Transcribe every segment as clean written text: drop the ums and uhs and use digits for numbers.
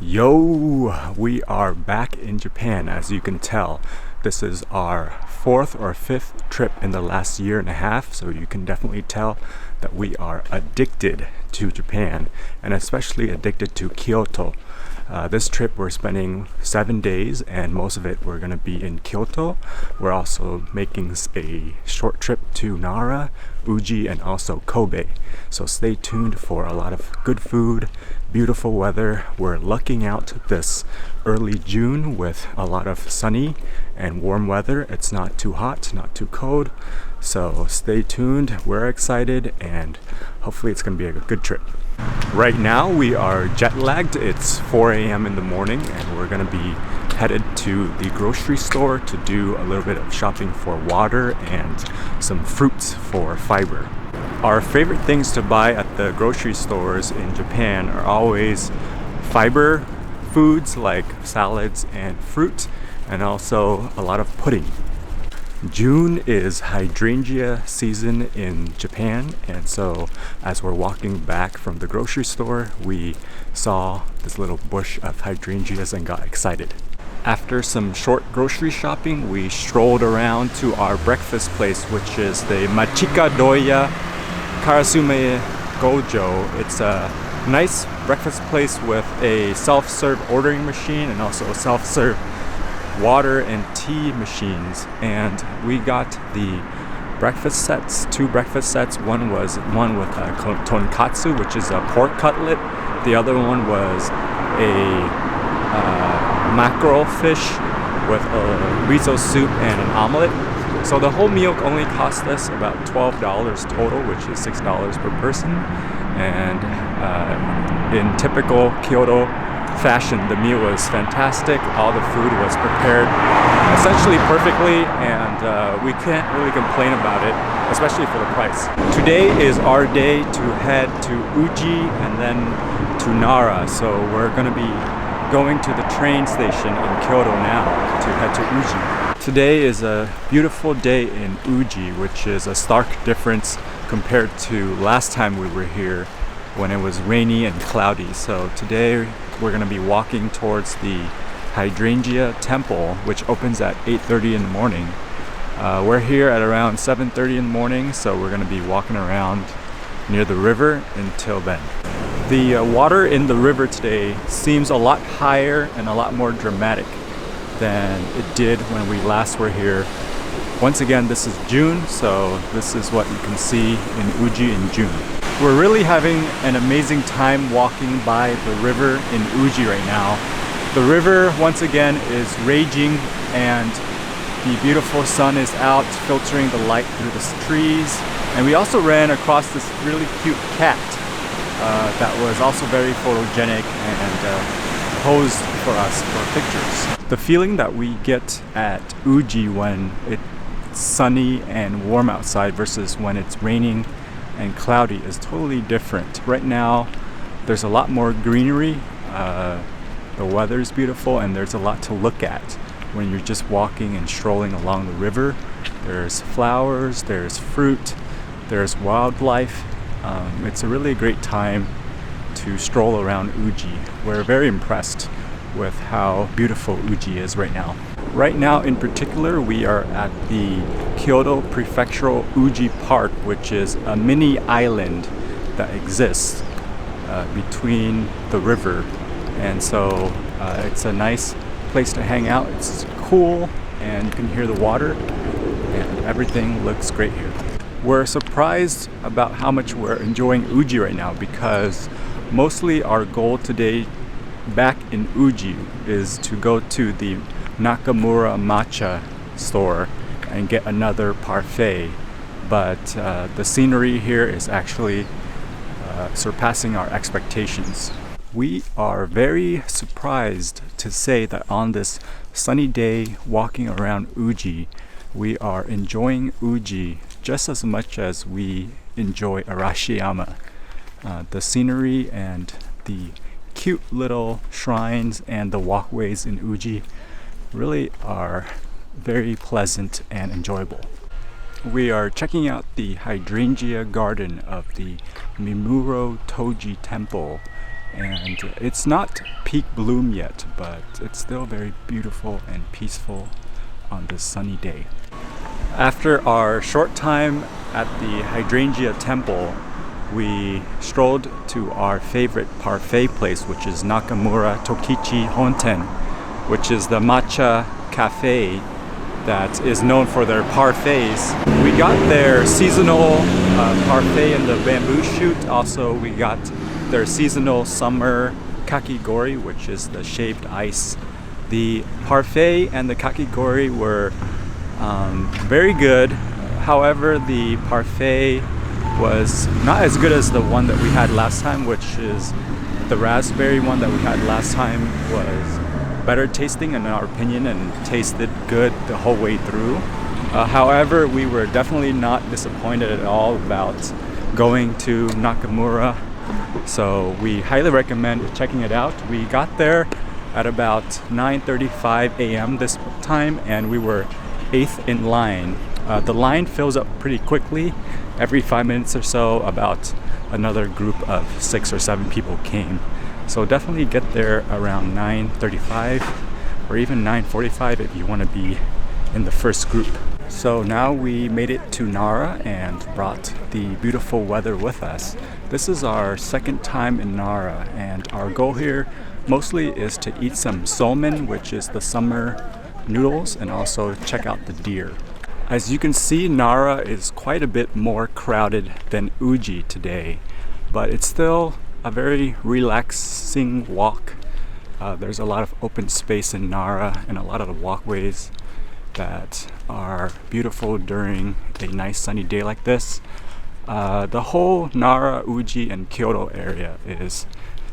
Yo, we are back in Japan. As you can tell, this is our fourth or fifth trip in the last year and a half, so you can definitely tell that we are addicted to Japan, and especially addicted to Kyoto. This trip we're spending 7 days, and most of it we're going to be in Kyoto. We're also making a short trip to Nara, Uji, and also Kobe. So stay tuned for a lot of good food, beautiful weather. We're lucking out this early June with a lot of sunny and warm weather. It's not too hot, not too cold. So stay tuned. We're excited, and hopefully it's going to be a good trip. Right now we are jet lagged. It's 4 a.m. in the morning, and we're going to be headed to the grocery store to do a little bit of shopping for water and some fruits for fiber. Our favorite things to buy at the grocery stores in Japan are always fiber foods like salads and fruit, and also a lot of pudding. June is hydrangea season in Japan, and so as we're walking back from the grocery store, we saw this little bush of hydrangeas and got excited. After some short grocery shopping, we strolled around to our breakfast place, which is the Machika Doya Karasume Gojo. It's a nice breakfast place with a self-serve ordering machine and also a self-serve water and tea machines. And we got the breakfast sets, 2 breakfast sets. One with a tonkatsu, which is a pork cutlet. The other one was a mackerel fish with a miso soup and an omelet. So the whole meal only cost us about $12 total, which is $6 per person. And in typical Kyoto fashion, the meal was fantastic. All the food was prepared essentially perfectly, and we can't really complain about it, especially for the price. Today is our day to head to Uji and then to Nara. So we're going to be going to the train station in Kyoto now to head to Uji. Today is a beautiful day in Uji, which is a stark difference compared to last time we were here when it was rainy and cloudy. So today we're going to be walking towards the Hydrangea Temple, which opens at 8:30 in the morning. We're here at around 7:30 in the morning, so we're going to be walking around near the river until then. The water in the river today seems a lot higher and a lot more dramatic than it did when we last were here. Once again, this is June, so this is what you can see in Uji in June. We're really having an amazing time walking by the river in Uji right now. The river, once again, is raging, and the beautiful sun is out filtering the light through the trees. And we also ran across this really cute cat that was also very photogenic and posed for us for pictures. The feeling that we get at Uji when it's sunny and warm outside versus when it's raining and cloudy is totally different. Right now there's a lot more greenery, the weather's beautiful, and there's a lot to look at when you're just walking and strolling along the river. There's flowers, there's fruit, there's wildlife. It's a really great time to stroll around Uji. We're very impressed with how beautiful Uji is right now. Right now in particular, we are at the Kyoto Prefectural Uji Park, which is a mini island that exists between the river. And so it's a nice place to hang out. It's cool, and you can hear the water, and everything looks great here. We're surprised about how much we're enjoying Uji right now, because mostly our goal today back in Uji is to go to the Nakamura Matcha store and get another parfait, but the scenery here is actually surpassing our expectations. We are very surprised to say that on this sunny day walking around Uji, we are enjoying Uji just as much as we enjoy Arashiyama. The scenery and the cute little shrines and the walkways in Uji really are very pleasant and enjoyable. We are checking out the hydrangea garden of the Mimuro Toji Temple and it's not peak bloom yet, but it's still very beautiful and peaceful on this sunny day. After our short time at the Hydrangea Temple, we strolled to our favorite parfait place, which is Nakamura Tokichi Honten, which is the matcha cafe that is known for their parfaits. We got their seasonal parfait in the bamboo shoot. Also, we got their seasonal summer kakigori, which is the shaved ice. The parfait and the kakigori were very good. However, the parfait was not as good as the one that we had last time, which is the raspberry one that we had last time was better tasting in our opinion and tasted good the whole way through. However, we were definitely not disappointed at all about going to Nakamura, so we highly recommend checking it out. We got there at about 9:35 a.m. this time, and we were 8th in line. The line fills up pretty quickly. Every 5 minutes or so, about another group of 6 or 7 people came. So definitely get there around 9:35 or even 9:45 if you want to be in the first group. So now we made it to Nara and brought the beautiful weather with us. This is our second time in Nara, and our goal here mostly is to eat some somen, which is the summer noodles, and also check out the deer. As you can see, Nara is quite a bit more crowded than Uji today, but it's still a very relaxing walk. There's a lot of open space in Nara and a lot of walkways that are beautiful during a nice sunny day like this. The whole Nara, Uji, and Kyoto area is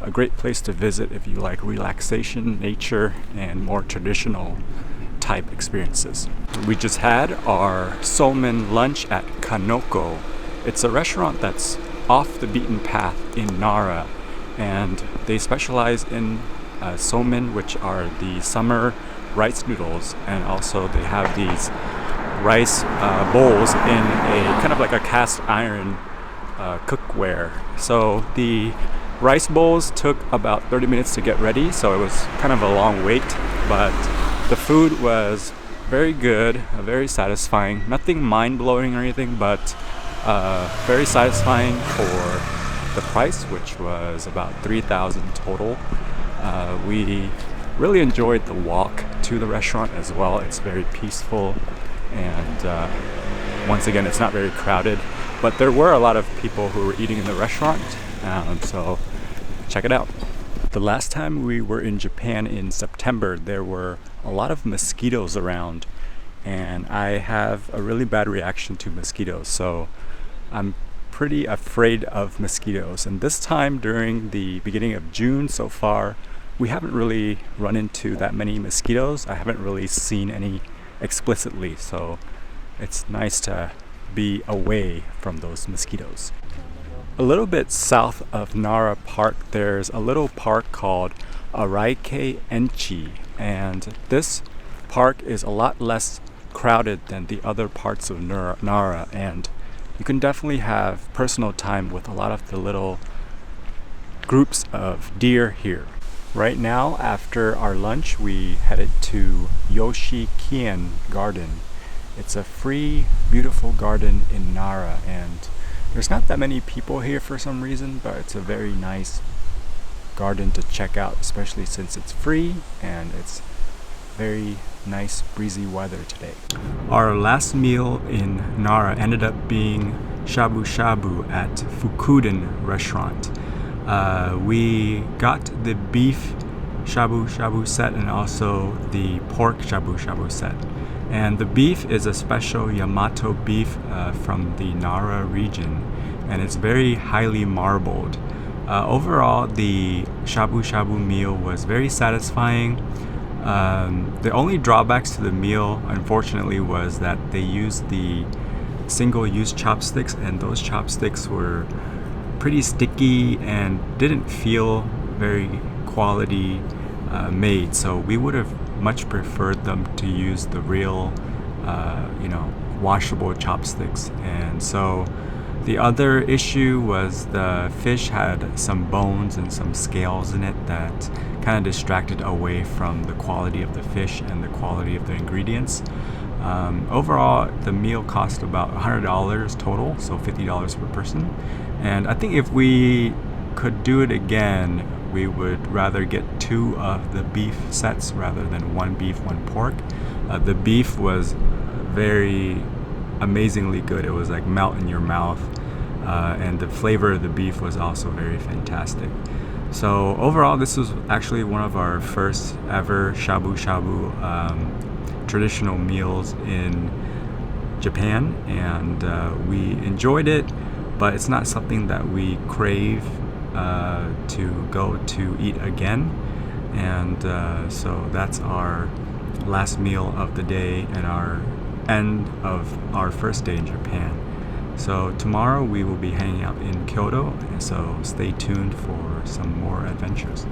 a great place to visit if you like relaxation, nature, and more traditional type experiences. We just had our somen lunch at Kanoko. It's a restaurant that's off the beaten path in Nara, and they specialize in somen, which are the summer rice noodles, and also they have these rice bowls in a kind of like a cast iron cookware. So the rice bowls took about 30 minutes to get ready, so it was kind of a long wait, but the food was very good, very satisfying. Nothing mind-blowing or anything, but very satisfying for the price, which was about 3,000 total. We really enjoyed the walk to the restaurant as well. It's very peaceful, and once again, it's not very crowded, but there were a lot of people who were eating in the restaurant, so check it out. The last time we were in Japan in September, there were a lot of mosquitoes around, and I have a really bad reaction to mosquitoes, so I'm pretty afraid of mosquitoes. And this time, during the beginning of June so far, we haven't really run into that many mosquitoes. I haven't really seen any explicitly, so it's nice to be away from those mosquitoes. A little bit south of Nara Park, there's a little park called Araike Enchi, and this park is a lot less crowded than the other parts of Nara, and you can definitely have personal time with a lot of the little groups of deer here. Right now, after our lunch, we headed to Yoshikien Garden. It's a free, beautiful garden in Nara, and there's not that many people here for some reason, but it's a very nice garden to check out, especially since it's free and it's very nice breezy weather today. Our last meal in Nara ended up being Shabu Shabu at Fukuden restaurant. We got the beef Shabu Shabu set and also the pork Shabu Shabu set. And the beef is a special Yamato beef from the Nara region, and it's very highly marbled. Overall, the Shabu Shabu meal was very satisfying. The only drawbacks to the meal, unfortunately, was that they used the single-use chopsticks, and those chopsticks were pretty sticky and didn't feel very quality made. So we would have much preferred them to use the real, washable chopsticks. And so The other issue was the fish had some bones and some scales in it that kind of distracted away from the quality of the fish and the quality of the ingredients. Overall, the meal cost about $100 total, so $50 per person. And I think if we could do it again, we would rather get 2 of the beef sets rather than 1 beef, 1 pork. The beef was very amazingly good. It was like melt in your mouth, and the flavor of the beef was also very fantastic. So overall, this was actually one of our first ever Shabu Shabu traditional meals in Japan, and we enjoyed it, but it's not something that we crave to go to eat again. And so that's our last meal of the day and our end of our first day in Japan. So tomorrow we will be hanging out in Kyoto, so stay tuned for some more adventures.